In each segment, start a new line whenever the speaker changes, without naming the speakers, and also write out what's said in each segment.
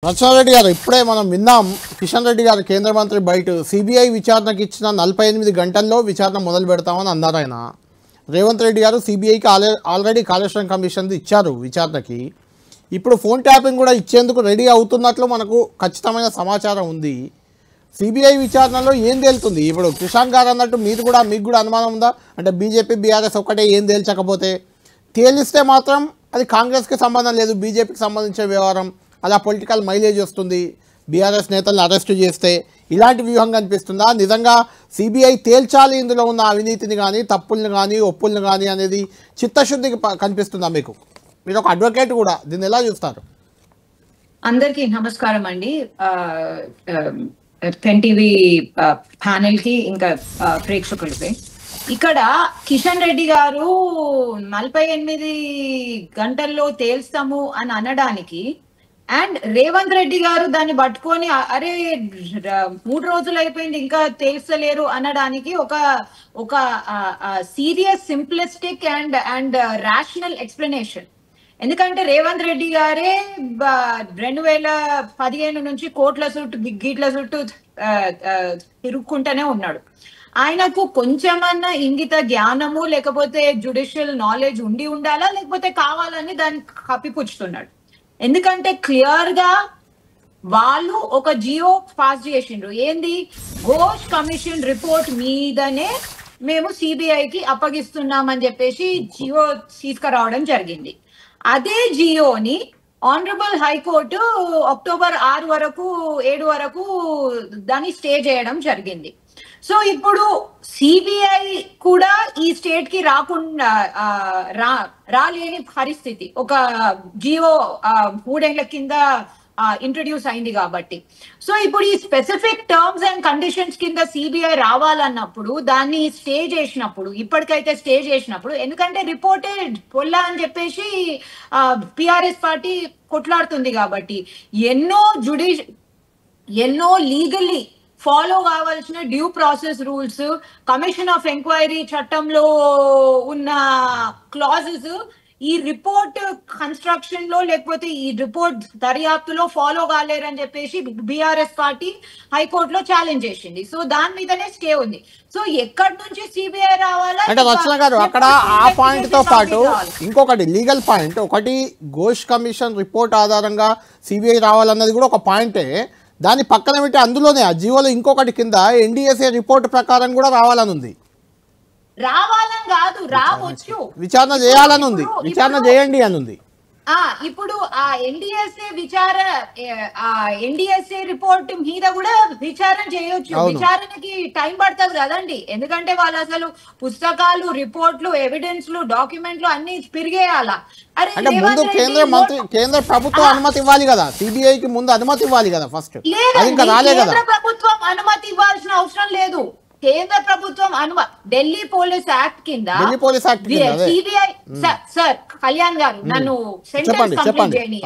నరసింహారెడ్డి గారు ఇప్పుడే మనం విన్నాం. కిషన్ రెడ్డి గారు కేంద్ర మంత్రి బయట సిబిఐ విచారణకు ఇచ్చిన 48 గంటల్లో విచారణ మొదలు పెడతామని అన్నారు ఆయన. రేవంత్ రెడ్డి గారు సిబిఐకి ఆల్రెడీ కాళేశ్వరం కమిషన్ ఇచ్చారు విచారణకి. ఇప్పుడు ఫోన్ ట్యాపింగ్ కూడా ఇచ్చేందుకు రెడీ అవుతున్నట్లు మనకు ఖచ్చితమైన సమాచారం ఉంది. సిబిఐ విచారణలో ఏం తేలుతుంది? ఇప్పుడు కిషన్ గారు అన్నట్టు మీకు కూడా అనుమానం ఉందా? అంటే బీజేపీ బీఆర్ఎస్ ఒక్కటే ఏం తేల్చకపోతే, తేలిస్తే మాత్రం అది కాంగ్రెస్కి సంబంధం లేదు, బీజేపీకి సంబంధించిన వ్యవహారం, అలా పొలిటికల్ మైలేజ్ వస్తుంది, బీఆర్ఎస్ నేతలను అరెస్టు చేస్తే, ఇలాంటి వ్యూహం కనిపిస్తుందా? నిజంగా సిబిఐ తేల్చాలి ఇందులో ఉన్న అవినీతిని కానీ, తప్పుల్ని కానీ, ఒప్పుల్ని కానీ అనేది చిత్తశుద్ధికి కనిపిస్తుందా మీకు? మీరు ఒక అడ్వకేట్ కూడా, దీన్ని ఎలా చూస్తారు?
అందరికీ నమస్కారం అండి. 10 టీవీ ప్యానెల్ కి ఇంకా ప్రేక్షకులకి. ఇక్కడ కిషన్ రెడ్డి గారు 48 గంటల్లో తేల్స్తాము అని అనడానికి, అండ్ రేవంత్ రెడ్డి గారు దాన్ని పట్టుకొని అరే 3 రోజులు అయిపోయింది ఇంకా తేల్చలేరు అనడానికి ఒక serious, simplistic and rational explanation. ఎందుకంటే రేవంత్ రెడ్డి గారే 2015 నుంచి కోట్ల చుట్టూ గీట్ల చుట్టూ తిరుక్కుంటూనే ఉన్నాడు. ఆయనకు కొంచెమన్నా ఇంగిత జ్ఞానము లేకపోతే జ్యుడిషియల్ నాలెడ్జ్ ఉండాలా, లేకపోతే కావాలని దాన్ని కప్పిపుచ్చుతున్నాడు. ఎందుకంటే క్లియర్ గా వాళ్ళు ఒక జియో పాస్ చేసిండ్రు. ఏంది? ఘోష్ కమిషన్ రిపోర్ట్ మీదనే మేము సిబిఐకి అప్పగిస్తున్నామని చెప్పేసి జియో తీసుకురావడం జరిగింది. అదే జియోని ఆనరబుల్ హైకోర్టు అక్టోబర్ 7 వరకు దాన్ని స్టే చేయడం జరిగింది. సో ఇప్పుడు సిబిఐ కూడా ఈ స్టేట్ కి రాకుండా రాలేని పరిస్థితి ఒక జియో 3 ఏళ్ల కింద ఇంట్రడ్యూస్ అయింది కాబట్టి. సో ఇప్పుడు ఈ స్పెసిఫిక్ టర్మ్స్ అండ్ కండిషన్స్ కింద సిబిఐ రావాలన్నప్పుడు దాన్ని స్టే చేసినప్పుడు, ఇప్పటికైతే స్టే చేసినప్పుడు, ఎందుకంటే రిపోర్టెడ్ పొల్లా అని చెప్పేసి పిఆర్ఎస్ పార్టీ కొట్లాడుతుంది కాబట్టి ఎన్నో లీగల్లీ ఫాలో కావాల్సిన due process rules, commission of enquiry చట్టంలో ఉన్న క్లాజెస్ ఈ రిపోర్ట్ కన్స్ట్రక్షన్ లో లేకపోతే ఈ రిపోర్ట్ దర్యాప్తులో ఫాలో కాలేరని చెప్పేసి బీఆర్ఎస్ పార్టీ హైకోర్టులో ఛాలెంజ్ చేసింది. సో దాని మీదనే స్టే ఉంది. సో ఎక్కడి నుంచి సిబిఐ రావాలా
అంటే రచన గారు, అక్కడ ఆ పాయింట్ తో పాటు ఇంకొకటి లీగల్ పాయింట్, ఒకటి ఘోష్ కమిషన్ రిపోర్ట్ ఆధారంగా సిబిఐ రావాలన్నది కూడా ఒక పాయింటే. దాని పక్కన పెట్టి అందులోనే ఆ జీవోలో ఇంకొకటి కింద ఎన్డీఎస్ఏ రిపోర్ట్ ప్రకారం కూడా రావాలని ఉంది.
రావాలని కాదు, రావచ్చు,
విచారణ చేయాలని ఉంది, విచారణ చేయండి అని ఉంది.
ఇప్పుడు ఆ ఎన్డీఎస్ఏ రిపోర్ట్ మీద కూడా విచారణ చేయొచ్చు. విచారణకి టైం పడుతుంది కదండి, ఎందుకంటే వాళ్ళు అసలు పుస్తకాలు, రిపోర్ట్లు, ఎవిడెన్స్లు, డాక్యుమెంట్లు అన్ని తిరిగేయాలా.
అంటే ముందు కేంద్ర ప్రభుత్వం అనుమతి ఇవ్వాలి కదా, సిబిఐకి ముందు అనుమతి ఇవ్వాలి కదా ఫస్ట్.
కేంద్ర ప్రభుత్వం అనుమతి ఇవ్వాల్సిన అవసరం లేదు. కేంద్ర ప్రభుత్వం ఢిల్లీ పోలీస్ యాక్ట్ కింద సిబిఐ సార్ కళ్యాణ్ గారు నన్ను సెంటెన్స్ కంప్లీట్ చేయని.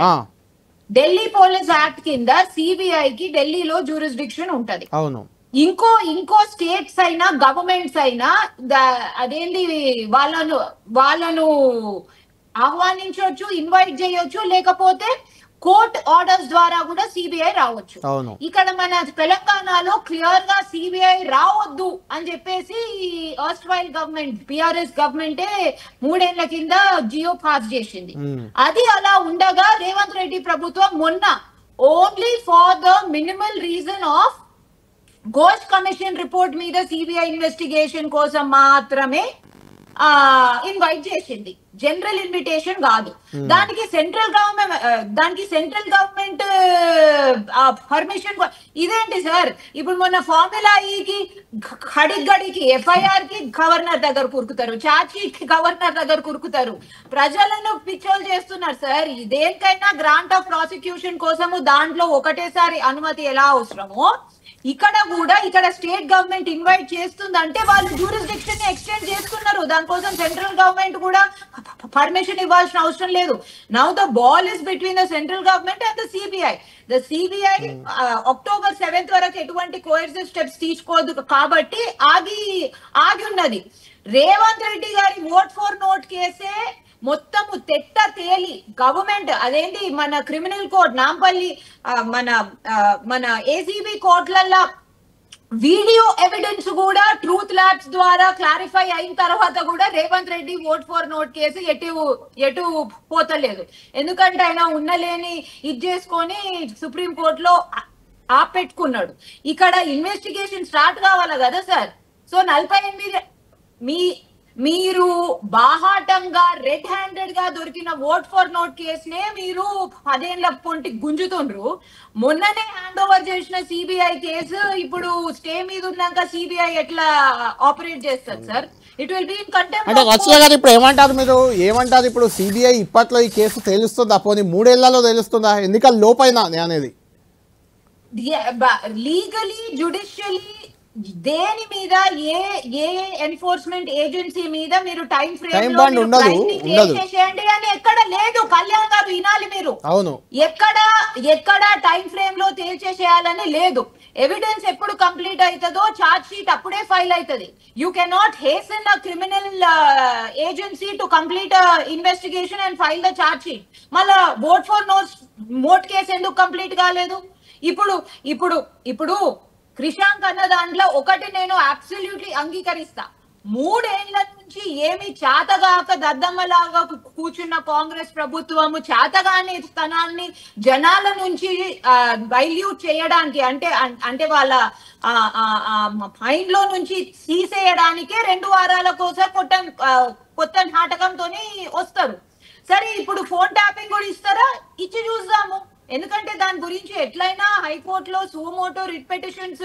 ఢిల్లీ పోలీస్ యాక్ట్ కింద సిబిఐకి ఢిల్లీలో జ్యూరిస్డిక్షన్ ఉంటది. ఇంకో స్టేట్స్ అయినా గవర్నమెంట్స్ అయినా అదేంటి వాళ్ళను ఆహ్వానించవచ్చు, ఇన్వైట్ చేయొచ్చు, లేకపోతే కోర్ట్ ఆర్డర్స్ ద్వారా కూడా సిబిఐ రావచ్చు. ఇక్కడ మన తెలంగాణలో క్లియర్ గా సిబిఐ రావద్దు అని చెప్పేసి ఆస్ట్రైల్ గవర్నమెంట్, బిఆర్ఎస్ గవర్నమెంటే 3 ఏళ్ల కింద జియో పాస్ చేసింది. అది అలా ఉండగా రేవంత్ రెడ్డి ప్రభుత్వం మొన్న only for the minimal reason of Ghosh commission report మీద సిబిఐ ఇన్వెస్టిగేషన్ కోసం మాత్రమే ఇన్వైట్ చేసింది. జనరల్ ఇన్విటేషన్ కాదు. దానికి సెంట్రల్ గవర్నమెంట్ పర్మిషన్. ఇదేంటి సార్, ఇప్పుడు మొన్న ఫార్ములా ఈకి గడికి ఎఫ్ఐఆర్ కి గవర్నర్ దగ్గర కురుకుతారు, ఛార్జ్ షీట్ కి గవర్నర్ దగ్గర కురుకుతారు, ప్రజలను పిచ్చోలు చేస్తున్నారు సార్. దేనికైనా గ్రాంట్ ఆఫ్ ప్రాసిక్యూషన్ కోసము దాంట్లో ఒకటేసారి అనుమతి ఎలా అవసరమో ఇక్కడ స్టేట్ గవర్నమెంట్ ఇన్వైట్ చేస్తుందంటే వాళ్ళు జ్యూరిస్డిక్షన్ ని ఎక్స్టెండ్ చేస్తున్నారు. దానికోసం సెంట్రల్ గవర్నమెంట్ కూడా పర్మిషన్ ఇవ్వాల్సిన అవసరం లేదు. Now the ball is between the central government and the CBI. The CBI October 7 వరకు ఎటువంటి కోయర్సివ్ స్టెప్స్ తీసుకోదు కాబట్టి ఆగి ఉన్నది. రేవంత్ రెడ్డి గారి ఓట్ ఫర్ నోట్ కేసే మొత్తము తెట్ట తేలి గవర్నమెంట్ అదేంటి మన క్రిమినల్ కోర్ట్ నాంపల్లి మన మన ఏసీబీ కోర్టులలో వీడియో ఎవిడెన్స్ కూడా ట్రూత్ ల్యాబ్స్ ద్వారా క్లారిఫై అయిన తర్వాత కూడా Revanth Reddy vote for note case ఎటు పోతలేదు. ఎందుకంటే ఆయన ఉన్నలేని ఇది చేసుకొని సుప్రీం కోర్టులో ఆపెట్టుకున్నాడు. ఇక్కడ ఇన్వెస్టిగేషన్ స్టార్ట్ కావాలా కదా సార్. సో 48 మీరు బాహాటంగా రెడ్ హ్యాండెడ్ గా దొరికిన ఓట్ ఫర్ నోట్ కేసునే మీరు 10 ఏళ్ల పొంటి గుంజుతుండ్రు. మొన్ననే హ్యాండ్ ఓవర్ చేసిన సిబిఐ కేసు ఇప్పుడు స్టే మీద ఉన్నాక సిబిఐ ఎట్లా ఆపరేట్ చేస్తారు sir? It will be in contempt.
అంటే రచన గారు ఇప్పుడు ఏమంటారు, మీరు ఏమంటారు? ఇప్పుడు సిబిఐ ఇప్పట్లో ఈ కేసు తెలుస్తుందా? పోనీ 3 ఏళ్లలో తెలుస్తుందా? ఎన్నికల లోపైనా అనేది
లీగలీ జ్యుడిషియలీ దేని మీద ఏ ఎన్ఫోర్స్మెంట్ ఏజెన్సీ మీద మీరు టైం ఫ్రేమ్ లో చేసేయండి అని ఎక్కడ లేదు. కళ్యాణ్ గారు వినాలి మీరు.
అవును,
ఎక్కడ టైం ఫ్రేమ్ లో తేల్చేసేయాలని లేదు. ఎవిడెన్స్ ఎప్పుడు కంప్లీట్ అవుతుందో చార్జ్ షీట్ అప్పుడే ఫైల్ అవుతుంది. You cannot hasten a criminal agency to complete investigation and file the charge sheet. మళ్ళా ఓట్ ఫర్ నోట్ కేసు ఎందుకు కంప్లీట్ కాలేదు? ఇప్పుడు క్రిషాంక్ అన్న దాంట్లో ఒకటి నేను అబ్సల్యూట్లీ అంగీకరిస్తా. 3 ఏళ్ల నుంచి ఏమి చేతగాక దద్దమ్మలాగా కూర్చున్న కాంగ్రెస్ ప్రభుత్వము చేతగాని స్థానాన్ని జనాల నుంచి వైల్యూట్ చేయడానికి అంటే వాళ్ళ మైండ్ లో నుంచి తీసేయడానికే 2 వారాల కోసం కొత్త నాటకంతో వస్తారు. సరే, ఇప్పుడు ఫోన్ ట్యాపింగ్ కూడా ఇస్తారా? ఇచ్చి చూద్దాము. ఎందుకంటే దాని గురించి ఎట్లయినా హైకోర్టులో suo motu writ petitions,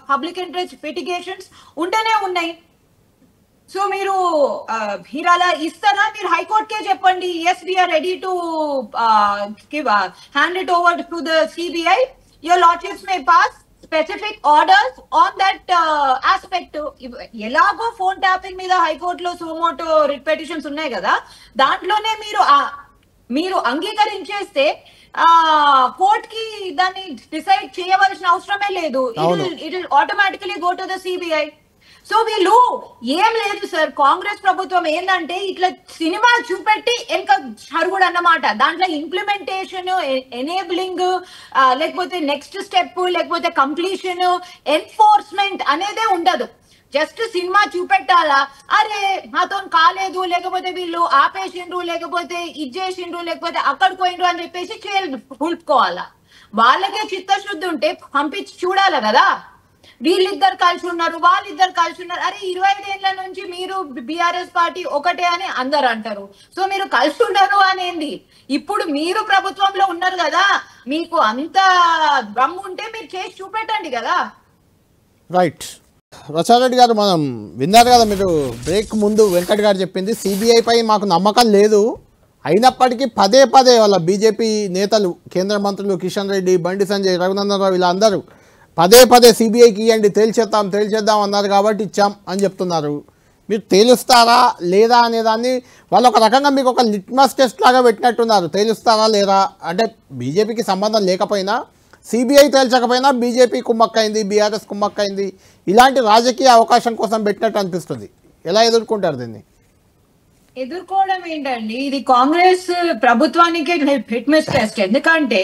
public interest petitions ఉంటేనే ఉన్నాయి. సో మీరు అలా ఇస్తారా? మీరు హైకోర్టుకే చెప్పండి, yes we are ready to hand it over to the CBI. Your lordships may pass specific orders on that aspect. ఎలాగో ఫోన్ ట్యాపింగ్ మీద హైకోర్టులో సుమోటో రిట్ పిటిషన్స్ ఉన్నాయి కదా, దాంట్లోనే మీరు అంగీకరించేస్తే కోర్ట్ కి దాన్ని డిసైడ్ చేయవలసిన అవసరమే లేదు. It will automatically go to the CBI. So వీళ్ళు ఏం లేదు సార్, కాంగ్రెస్ ప్రభుత్వం ఏంటంటే ఇట్లా సినిమా చూపెట్టి వెనక జరుగుడు అన్నమాట. దాంట్లో ఇంప్లిమెంటేషన్, ఎనేబులింగ్, లేకపోతే నెక్స్ట్ స్టెప్, లేకపోతే కంప్లీషన్, ఎన్ఫోర్స్మెంట్ అనేదే ఉండదు. జస్ట్ సినిమా చూపెట్టాలా, అరే నాతో కాలేదు, లేకపోతే వీళ్ళు ఆపేసిండ్రు, లేకపోతే ఇచ్చేసిండ్రు, లేకపోతే అక్కడికి పోయిండ్రు అని చెప్పేసి కూల్పుకోవాలా. వాళ్ళకే చిత్తశుద్ధి ఉంటే పంపించి చూడాలి కదా. వీళ్ళిద్దరు కలిసి ఉన్నారు, వాళ్ళిద్దరు కలిసి ఉన్నారు. అరే 25 ఏళ్ల నుంచి మీరు బీఆర్ఎస్ పార్టీ ఒకటే అని అందరు అంటారు. సో మీరు కలిసి ఉన్నారు అనేది ఇప్పుడు మీరు ప్రభుత్వంలో ఉన్నారు కదా, మీకు అంత దమ్ము ఉంటే మీరు చేసి చూపెట్టండి కదా.
రైట్. రచారెడ్డి గారు, మనం విన్నారు కదా, మీరు బ్రేక్ ముందు వెంకట్ గారు చెప్పింది సిబిఐ పై మాకు నమ్మకం లేదు, అయినప్పటికీ పదే వాళ్ళ బీజేపీ నేతలు, కేంద్ర మంత్రులు కిషన్ రెడ్డి, బండి సంజయ్, రఘునందన్ రావు వీళ్ళందరూ పదే సిబిఐకి ఇవ్వండి, తేల్చేద్దాం అన్నారు కాబట్టి ఇచ్చాం అని చెప్తున్నారు. మీరు తేలుస్తారా లేదా అనేదాన్ని వాళ్ళు ఒక రకంగా మీకు ఒక లిట్మస్ టెస్ట్ లాగా పెట్టినట్టున్నారు. తేలుస్తారా లేదా అంటే బీజేపీకి సంబంధం లేకపోయినా, సిబిఐ తేల్చకపోయినా బీజేపీ కుమ్మక్కైంది, బీఆర్ఎస్ కుమ్మక్కైంది, ఇలాంటి రాజకీయ అవకాశం కోసం పెట్టినట్టు అనిపిస్తుంది. ఎలా ఎదుర్కొంటారు దీన్ని?
ఎదుర్కోవడం ఏంటండి, ఇది కాంగ్రెస్ ప్రభుత్వానికి లిట్మస్ టెస్ట్. ఎందుకంటే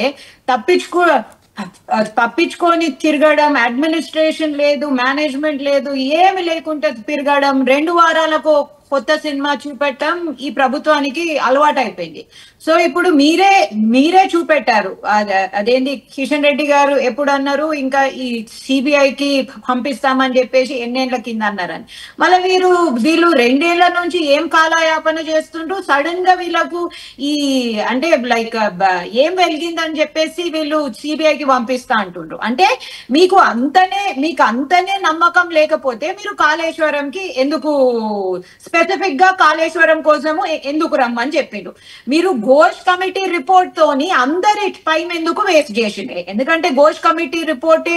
తప్పించుకొని తిరగడం, అడ్మినిస్ట్రేషన్ లేదు, మేనేజ్మెంట్ లేదు, ఏమి లేకుంటే తిరగడం, 2 వారాలకు కొత్త సినిమా చూపెట్టడం ఈ ప్రభుత్వానికి అలవాటు అయిపోయింది. సో ఇప్పుడు మీరే చూపెట్టారు. అదేంటి కిషన్ రెడ్డి గారు ఎప్పుడు అన్నారు, ఇంకా ఈ సిబిఐకి పంపిస్తామని చెప్పేసి ఎన్నేళ్ల కింద అన్నారని. మళ్ళీ వీళ్ళు 2 ఏళ్ల నుంచి ఏం కాలయాపన చేస్తుండ్రు. సడన్ గా వీళ్ళకు ఈ అంటే లైక్ ఏం వెలిగిందని చెప్పేసి వీళ్ళు సిబిఐకి పంపిస్తా అంటుండ్రు. అంటే మీకు అంతనే నమ్మకం లేకపోతే మీరు కాళేశ్వరంకి ఎందుకు, స్పెసిఫిక్ గా కాళేశ్వరం కోసము ఎందుకు రమ్మని చెప్పిండు? మీరు ఘోష్ కమిటీ రిపోర్ట్ తోని అందరి టైం ఎందుకు వేస్ట్ చేసిండే? ఎందుకంటే ఘోష్ కమిటీ రిపోర్ట్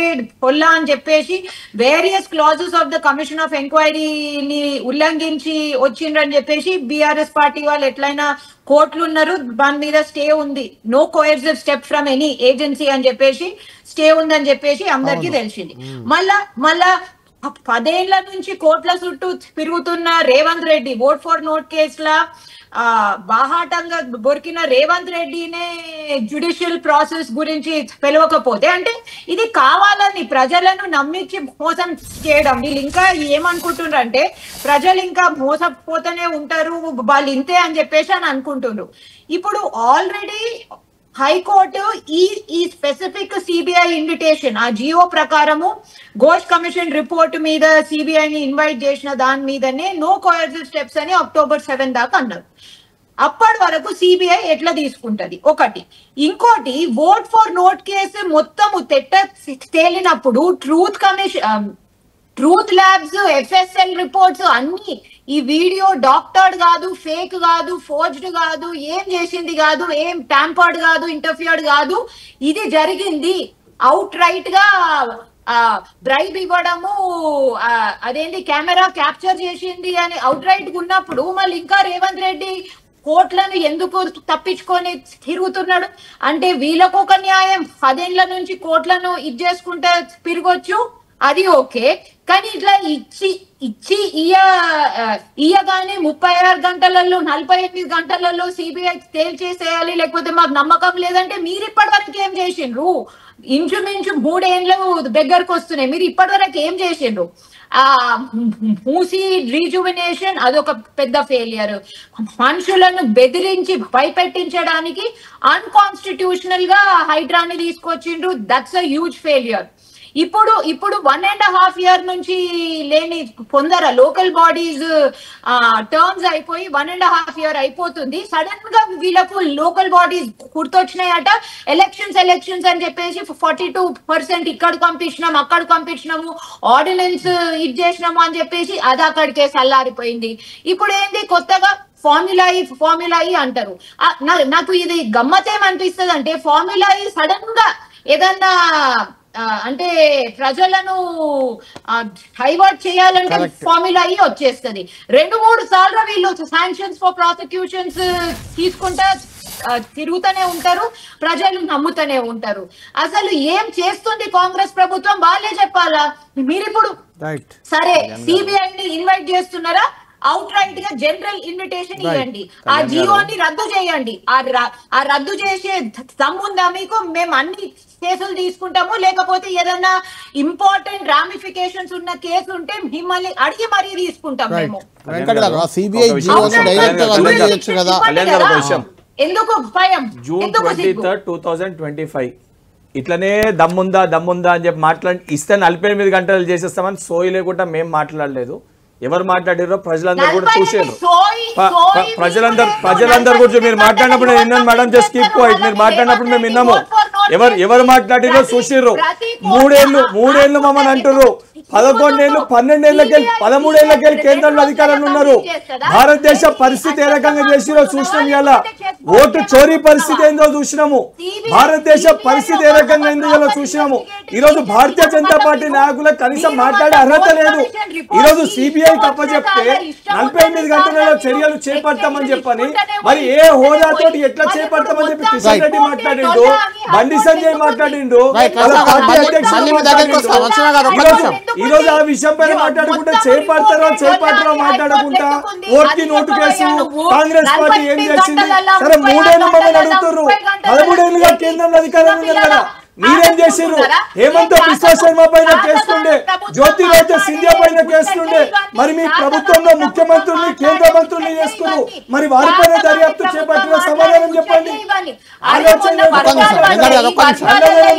పొల్లా అని చెప్పేసి various clauses of the commission of ఎంక్వైరీని ఉల్లంఘించి వచ్చిండ్రని చెప్పేసి బీఆర్ఎస్ పార్టీ వాళ్ళు ఎట్లయినా కోర్టులు ఉన్నారు, దాని మీద స్టే ఉంది, no coercive step from any agency అని చెప్పేసి స్టే ఉందని చెప్పేసి అందరికీ తెలిసింది. మళ్ళా 10 ఏళ్ల నుంచి కోట్ల చుట్టూ తిరుగుతున్న Revanth Reddy vote for note కేసులా బాహాటంగా దొరికిన రేవంత్ రెడ్డినే జ్యుడిషియల్ ప్రాసెస్ గురించి పిలవకపోతే అంటే ఇది కావాలని ప్రజలను నమ్మించి మోసం చేయడం. వీళ్ళు ఇంకా ఏమనుకుంటున్నారు అంటే ప్రజలు ఇంకా మోసపోతూనే ఉంటారు, వాళ్ళు ఇంతే అని చెప్పేసి అని అనుకుంటున్నారు. ఇప్పుడు ఆల్రెడీ హైకోర్టు ఈ స్పెసిఫిక్ సిబిఐ ఇన్విటేషన్ ఆ జియో ప్రకారము ఘోష్ కమిషన్ రిపోర్ట్ మీద సిబిఐని ఇన్వైట్ చేసిన దాని మీదనే నో కోయర్సివ్ స్టెప్స్ అని October 7 దాకా అన్నారు. అప్పటి వరకు సిబిఐ ఎట్లా తీసుకుంటది ఒకటి. ఇంకోటి ఓట్ ఫర్ నోట్ కేసు మొత్తము తేలినప్పుడు ట్రూత్ ల్యాబ్స్, FSL రిపోర్ట్స్ అన్ని ఈ వీడియో డాక్టర్డ్ కాదు, ఫేక్ కాదు, ఫోర్జ్డ్ కాదు, ఏం చేసింది కాదు, ఏం ట్యాంపర్డ్ కాదు, ఇంటర్ఫియర్డ్ కాదు, ఇది జరిగింది. అవుట్ రైట్ గా బ్రైబ్ ఇవ్వడము, అదేంటి కెమెరా క్యాప్చర్ చేసింది అని అవుట్ రైట్ ఉన్నప్పుడు మళ్ళీ ఇంకా రేవంత్ రెడ్డి కోట్లను ఎందుకు తప్పించుకొని తిరుగుతున్నాడు అంటే వీళ్ళకు ఒక న్యాయం. 10 ఏళ్ల నుంచి కోట్లను చేసుకుంటే తిరగొచ్చు, అది ఓకే. కానీ ఇట్లా ఇచ్చి ఇయ్యగానే 36 గంటలలో 48 గంటలలో సిబిఐ తేల్చేసేయాలి, లేకపోతే మాకు నమ్మకం లేదంటే మీరు ఇప్పటి వరకు ఏం చేసిండ్రు? ఇంచుమించు 3 ఏళ్ళు దగ్గరకు వస్తున్నాయి, మీరు ఇప్పటి వరకు ఏం చేసిండ్రు? మూసీ రీజువినేషన్ అదొక పెద్ద ఫెయిలియర్. మనుషులను బెదిరించి భయపెట్టించడానికి అన్కాన్స్టిట్యూషనల్ గా హైడ్రాని తీసుకొచ్చిండ్రు, దట్స్ అ హ్యూజ్ ఫెయిలియర్. ఇప్పుడు 1.5 year నుంచి లేని పొందర లోకల్ బాడీస్ టర్మ్స్ అయిపోయి 1.5 year అయిపోతుంది. సడన్ గా వీళ్ళకు లోకల్ బాడీస్ గుర్తొచ్చినాయట. ఎలక్షన్స్ అని చెప్పేసి 42% ఇక్కడ పంపించినాం, అక్కడ పంపించినాము, ఆర్డినెన్స్ ఇది చేసినాము అని చెప్పేసి అది అక్కడికే సల్లారిపోయింది. ఇప్పుడు ఏంది కొత్తగా ఫార్ములా ఈ అంటారు. నాకు ఇది గమ్మతేమనిపిస్తుంది అంటే ఫార్ములా ఈ సడన్ గా ఏదన్నా అంటే ప్రజలను డైవర్ట్ చేయాలంటే ఫార్ములా ఈ వచ్చేస్తుంది. 2-3 సార్లు వీళ్ళు శాంక్షన్స్ ఫర్ ప్రాసిక్యూషన్స్ తీసుకుంటా తిరుగుతూనే ఉంటారు, ప్రజలు నమ్ముతూనే ఉంటారు. అసలు ఏం చేస్తుంది కాంగ్రెస్ ప్రభుత్వం వాళ్ళే చెప్పాలా. మీరిప్పుడు సరే సిబిఐని ఇన్వైట్ చేస్తున్నారా, అవుట్ రైట్ గా జనరల్ ఇన్విటేషన్ ఇవ్వండి, ఆ జియోని రద్దు చేయండి. ఆ రద్దు చేసే దమ్ముందా మీకు? మేము అన్ని కేసులు తీసుకుంటాము, లేకపోతే ఏదన్నా ఇంపార్టెంట్ రామిఫికేషన్స్ ఉన్న కేసు ఉంటే మిమ్మల్ని అడిగి మరీ తీసుకుంటాం మేము. ఎందుకు భయం?
June 23, 2025 ఇట్లనే దమ్ముందా అని చెప్పి మాట్లాడి ఇస్తే 48 గంటలు చేసేస్తామని సోయి లేకుండా మేము మాట్లాడలేదు. ఎవరు మాట్లాడారో ప్రజలందరూ కూడా చూసారు. ప్రజలందరూ కూడా మీరు మాట్లాడినప్పుడు నేను విన్నాను మేడం, జస్ట్ కీప్ క్వైట్. మీరు మాట్లాడినప్పుడు మేము విన్నాము. ఎవరు మాట్లాడిరో చూసిర్రు. 3 ఏళ్ళు మమ్మల్ని అంటారు. 11 ఏళ్ళు 12 ఏళ్ళకెళ్ళి 13 ఏళ్ళకెళ్ళి కేంద్రంలో అధికారంలో ఉన్నారు. భారతదేశ పరిస్థితి ఏ రకంగా చేసిరో చూసినాం. ఇలా ఓటు చోరీ పరిస్థితి ఏందో చూసినాము. భారతదేశ పరిస్థితి ఏ రకంగా ఏందో చూసినాము. ఈ రోజు భారతీయ జనతా పార్టీ నాయకులకు కనీసం మాట్లాడే అర్హత లేదు. ఈ రోజు సిబిఐ అప్పచెప్తే 48 గంటలలో చర్యలు చేపడతామని చెప్పని మరి ఏ హోదాతోటి ఎట్లా చేపడతామని చెప్పి కిషన్ రెడ్డి మాట్లాడిండు, బండి సంజయ్ మాట్లాడిండు, పార్టీ అధ్యక్షుడు ఈ రోజు ఆ విషయం పైన మాట్లాడుకుంటే చేపడతారో మాట్లాడకుండా ఓట్కి నోటు కేసు కాంగ్రెస్ పార్టీ ఏం చేసింది? సరే 3 ఏళ్ళు మమ్మల్ని అడుగుతారు, 13 ఏళ్ళుగా కేంద్రంలో అధికారంలో ఉన్నారు కదా, మీరేం చేశారు? హేమంత్ బిశ్వా శర్మ పైన కేసులుండే, జ్యోతిరాదిత్య సింధియా పైన కేసులుండే, మరి మీ ప్రభుత్వంలో ముఖ్యమంత్రుల్ని కేంద్ర మంత్రుల్ని చేసుకున్నారు, మరి వారిపైన దర్యాప్తు చేపట్టిన సమాధానం చెప్పండి. ఆలోచన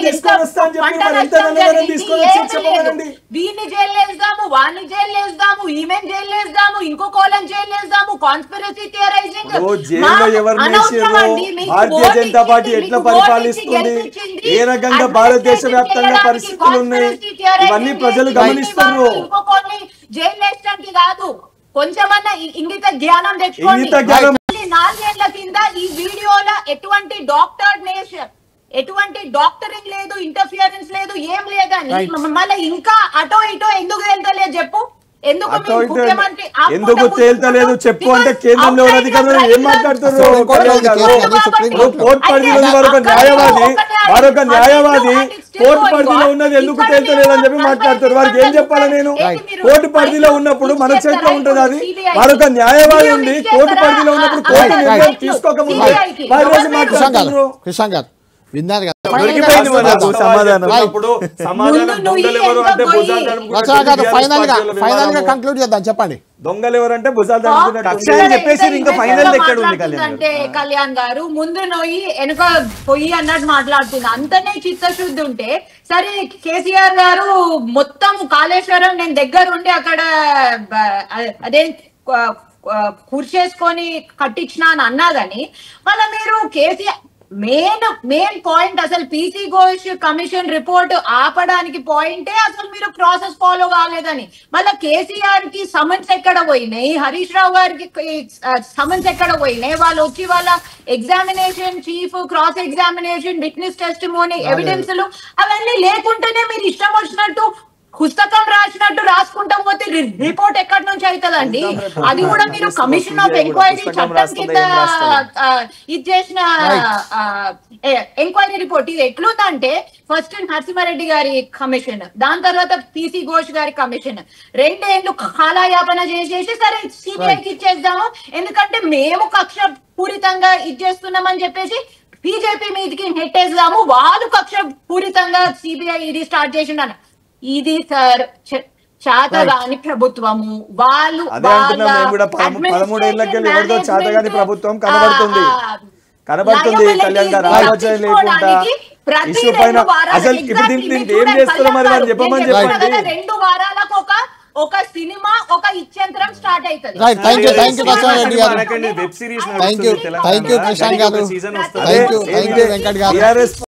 తీసుకొని వస్తా అని చెప్పి మరి ఎంత నల్లధనం తీసుకొని వచ్చి చెప్పమనండి.
వీడిని జైలు వేద్దాము, వాడిని జైలు వేద్దాము, ఈమెన్ జైలు వేద్దాము, ఇంకో కోళ్ళని జైలు వేద్దాము, కాన్స్పిరసీ థియరైజింగ్.
జైల్లో ఎవరిని వేసారు? భారతీయ జనతా పార్టీ ఎట్లా పరిపాలిస్తుంది, ఏ రకంగా భారతదేశ వ్యాప్తంగా పరిస్థితులు ఉన్నాయి, ఇవన్నీ ప్రజలు గమనిస్తున్నారు.
జైలు వేయడానికి కాదు, కొంచెమన్నా ఇంగిత జ్ఞానం తెచ్చుకోండి. 4 ఏళ్ల కింద ఈ వీడియోలో ఎటువంటి ఎటువంటి డాక్టరింగ్ లేదు, ఇంటర్ఫియరెన్స్ లేదు, ఏం లేదని మళ్ళీ ఇంకా అటో ఇటో ఎందుకు వెళ్తలేదు చెప్పు? ఎందుకు
అటు
మీరు
ఇటు
ముఖ్యమంత్రి
ఎందుకు తేల్తలేదు చెప్పు అంటే కేంద్రంలో ఉన్న అధికారులు ఏం మాట్లాడుతున్నారు? కోర్టు పరిధిలో మరొక న్యాయవాది కోర్టు పరిధిలో ఉన్నది ఎందుకు తేల్తలేదు అని చెప్పి మాట్లాడుతారు. వారికి ఏం చెప్పాలి నేను? కోర్టు పరిధిలో ఉన్నప్పుడు మన చేతిలో ఉంటుంది అది. మరొక న్యాయవాది ఉంది కోర్టు పరిధిలో ఉన్నప్పుడు కోర్టు నిర్ణయం తీసుకోకముందే వారి రోజు మాట్లాడుతున్నారు.
కృష్ణ గారు విన్నారు కదా,
దొరికిపోయింది మనకు సమాధానం.
ఫైనల్ గా కంక్లూడ్ చేద్దాం, చెప్పండి.
దొంగలు ఎవరంటే భుజాలు తడుపుతున్నట్టు
అని చెప్పేసి ఇంకా ఫైనల్ ఎక్కడ ఉంది కళ్యాణ్
అంటే కళ్యాణ్ గారు ముందు నొయ్యి వెనుక పొయ్యి అన్నట్టు మాట్లాడుతుంది. అంతనే చిత్తశుద్ధి ఉంటే సరే, కేసీఆర్ గారు మొత్తం కాళేశ్వరం నేను దగ్గర ఉండి అక్కడ అదే కూర్చేసుకొని కట్టించిన అని అన్నా గాని మళ్ళీ మీరు కేసీఆర్ మెయిన్ పాయింట్ అసలు పీసీ ఘోష్ కమిషన్ రిపోర్ట్ ఆపడానికి పాయింటే అసలు మీరు ప్రాసెస్ ఫాలో కాలేదని. మళ్ళీ కేసీఆర్ కి సమన్స్ ఎక్కడ పోయినాయి, హరీష్ రావు గారికి సమన్స్ ఎక్కడ పోయినాయి, వాళ్ళు వచ్చి వాళ్ళ examination chief, cross examination, witness testimony, ఎవిడెన్స్లు అవన్నీ లేకుంటేనే మీరు ఇష్టం వచ్చినట్టు పుస్తకం రాసినట్టు రాసుకుంటా పోతే రిపోర్ట్ ఎక్కడి నుంచి అవుతుందండి? అది కూడా మీరు కమిషన్ ఆఫ్ ఎంక్వైరీ చట్టం కింద ఇది చేసిన ఎంక్వైరీ రిపోర్ట్. ఇది ఎట్లుందంటే ఫస్ట్ నరసింహారెడ్డి గారి కమిషన్, దాని తర్వాత పీసీ ఘోష్ గారి కమిషన్, 2 ఏళ్ళు కాలయాపన చేసేసి సరే సిబిఐకి ఇచ్చేద్దాము ఎందుకంటే మేము కక్ష పూరితంగా ఇచ్చేస్తున్నామని చెప్పేసి బీజేపీ మీదకి నెట్టేద్దాము, వాళ్ళు కక్ష పూరితంగా సిబిఐ ఇది స్టార్ట్ చేసిండని. ఇది సార్ చాతగాని ప్రభుత్వము. వాళ్ళు
13 ఏళ్ళకి ఎవరితో చాతగాని ప్రభుత్వం కనబడుతుంది కళ్యాణ్ గారు. ఆలోచన లేకుండా ఇష్యూ పైన అసలు ఇప్పుడు దీనికి ఏం చేస్తున్నాం మరి అని చెప్పమని చెప్పండి.
2 వారాలకు ఒక సినిమా ఒక ఇచ్చేంతరం స్టార్ట్ అవుతుంది.
Web series
thank you Krishna గారు, థ్యాంక్ యూ వెంకట్ గారు.